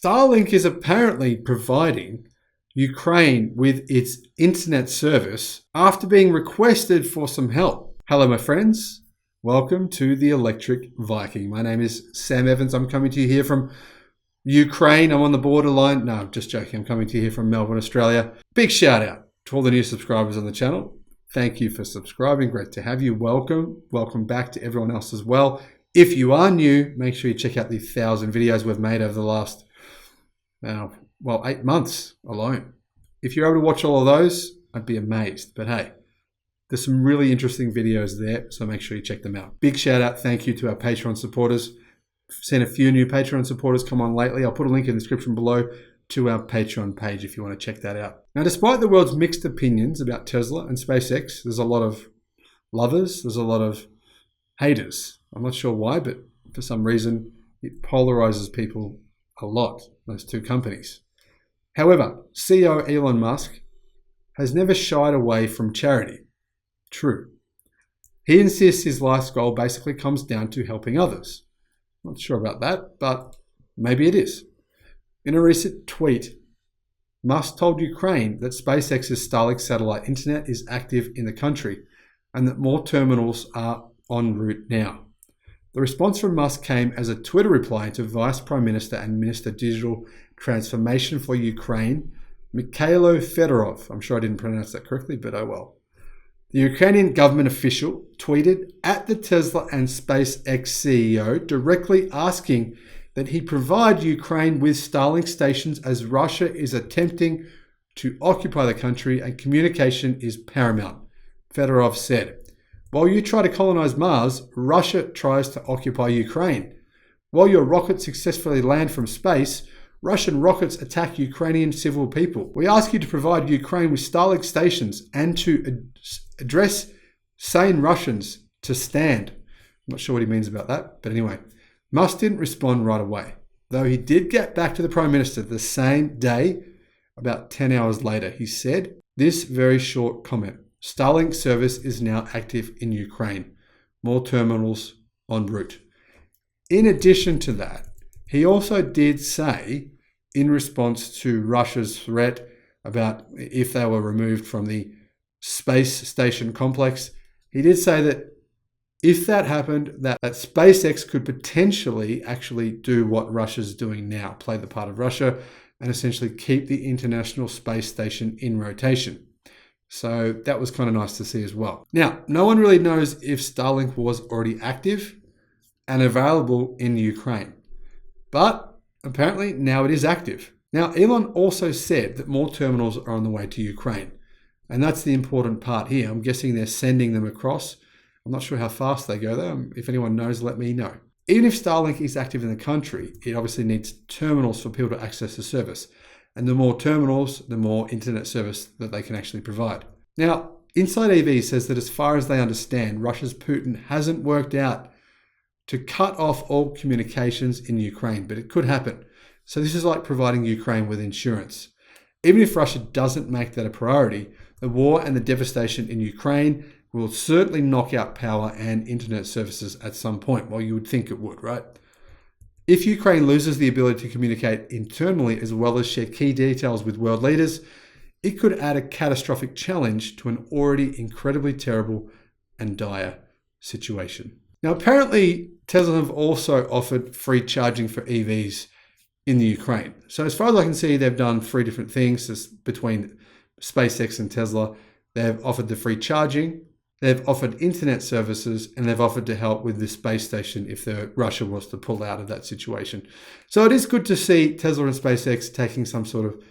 Starlink is apparently providing Ukraine with its internet service after being requested for some help. Hello, my friends. Welcome to the Electric Viking. My name is Sam Evans. I'm coming to you here from Ukraine. I'm on the borderline. No, I'm just joking. I'm coming to you here from Melbourne, Australia. Big shout out to all the new subscribers on the channel. Thank you for subscribing. Great to have you. Welcome. Welcome back to everyone else as well. If you are new, make sure you check out the 1,000 videos we've made over the last 8 months alone. If you're able to watch all of those, I'd be amazed. But hey, there's some really interesting videos there, so make sure you check them out. Big shout out, thank you to our Patreon supporters. Seen a few new Patreon supporters come on lately. I'll put a link in the description below to our Patreon page if you want to check that out. Now, despite the world's mixed opinions about Tesla and SpaceX, there's a lot of lovers, there's a lot of haters. I'm not sure why, but for some reason, it polarizes people a lot, those two companies. However, CEO Elon Musk has never shied away from charity. True. He insists his life's goal basically comes down to helping others. Not sure about that, but maybe it is. In a recent tweet, Musk told Ukraine that SpaceX's Starlink satellite internet is active in the country and that more terminals are en route now. The response from Musk came as a Twitter reply to Vice Prime Minister and Minister Digital Transformation for Ukraine, Mikhailo Fedorov. I'm sure I didn't pronounce that correctly, but oh well. The Ukrainian government official tweeted at the Tesla and SpaceX CEO directly asking that he provide Ukraine with Starlink stations as Russia is attempting to occupy the country and communication is paramount. Fedorov said, "While you try to colonize Mars, Russia tries to occupy Ukraine. While your rockets successfully land from space, Russian rockets attack Ukrainian civil people. We ask you to provide Ukraine with Starlink stations and to address sane Russians to stand." I'm not sure what he means about that, but anyway. Musk didn't respond right away, though he did get back to the Prime Minister the same day, about 10 hours later. He said this very short comment: Starlink service is now active in Ukraine. More terminals en route. In addition to that, he also did say, in response to Russia's threat about if they were removed from the space station complex, he did say that if that happened, that SpaceX could potentially actually do what Russia's doing now, play the part of Russia and essentially keep the International Space Station in rotation. So that was kind of nice to see as well. Now, no one really knows if Starlink was already active and available in Ukraine, but apparently now it is active. Now, Elon also said that more terminals are on the way to Ukraine, and that's the important part here. I'm guessing they're sending them across. I'm not sure how fast they go though. If anyone knows, let me know. Even if Starlink is active in the country, it obviously needs terminals for people to access the service. And the more terminals, the more internet service that they can actually provide. Now, Inside EV says that as far as they understand, Russia's Putin hasn't worked out to cut off all communications in Ukraine, but it could happen. So this is like providing Ukraine with insurance. Even if Russia doesn't make that a priority, the war and the devastation in Ukraine will certainly knock out power and internet services at some point. Well, you would think it would, right? If Ukraine loses the ability to communicate internally as well as share key details with world leaders, it could add a catastrophic challenge to an already incredibly terrible and dire situation. Now, apparently, Tesla have also offered free charging for EVs in the Ukraine. So as far as I can see, they've done 3 different things between SpaceX and Tesla. They've offered the free charging, they've offered internet services, and they've offered to help with the space station if Russia was to pull out of that situation. So it is good to see Tesla and SpaceX taking some sort of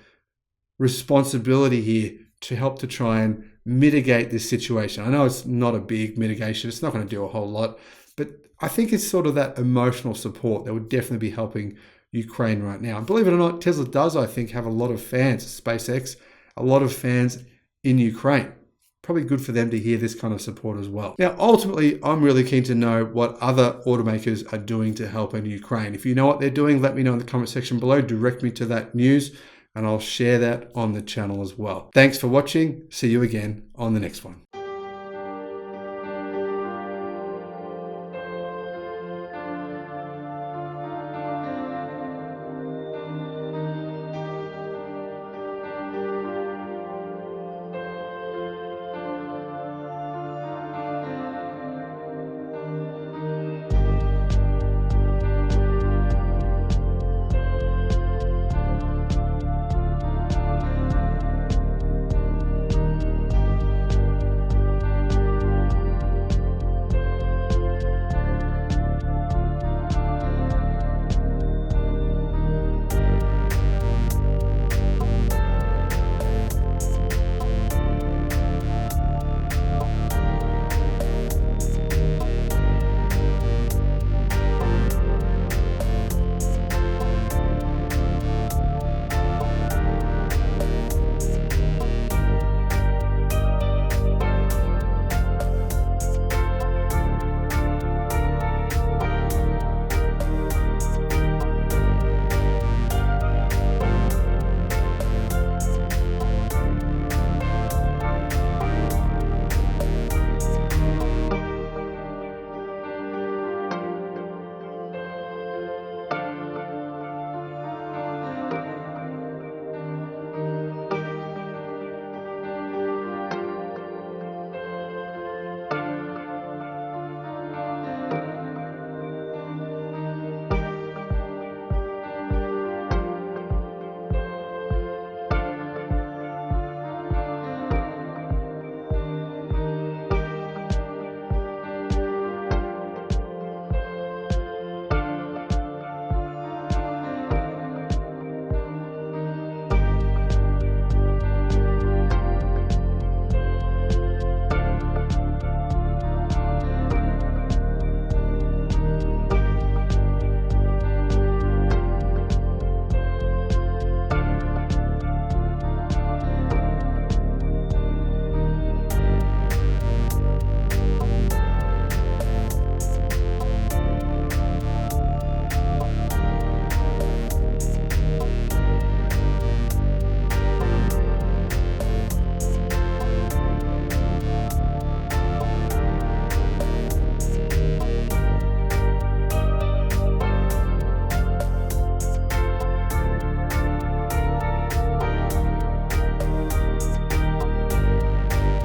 responsibility here to help to try and mitigate this situation. I know it's not a big mitigation. It's not going to do a whole lot, but I think it's sort of that emotional support that would definitely be helping Ukraine right now. And believe it or not, Tesla does, I think, have a lot of fans, SpaceX, a lot of fans in Ukraine. Probably good for them to hear this kind of support as well. Now, ultimately, I'm really keen to know what other automakers are doing to help in Ukraine. If you know what they're doing, let me know in the comment section below. Direct me to that news, and I'll share that on the channel as well. Thanks for watching. See you again on the next one.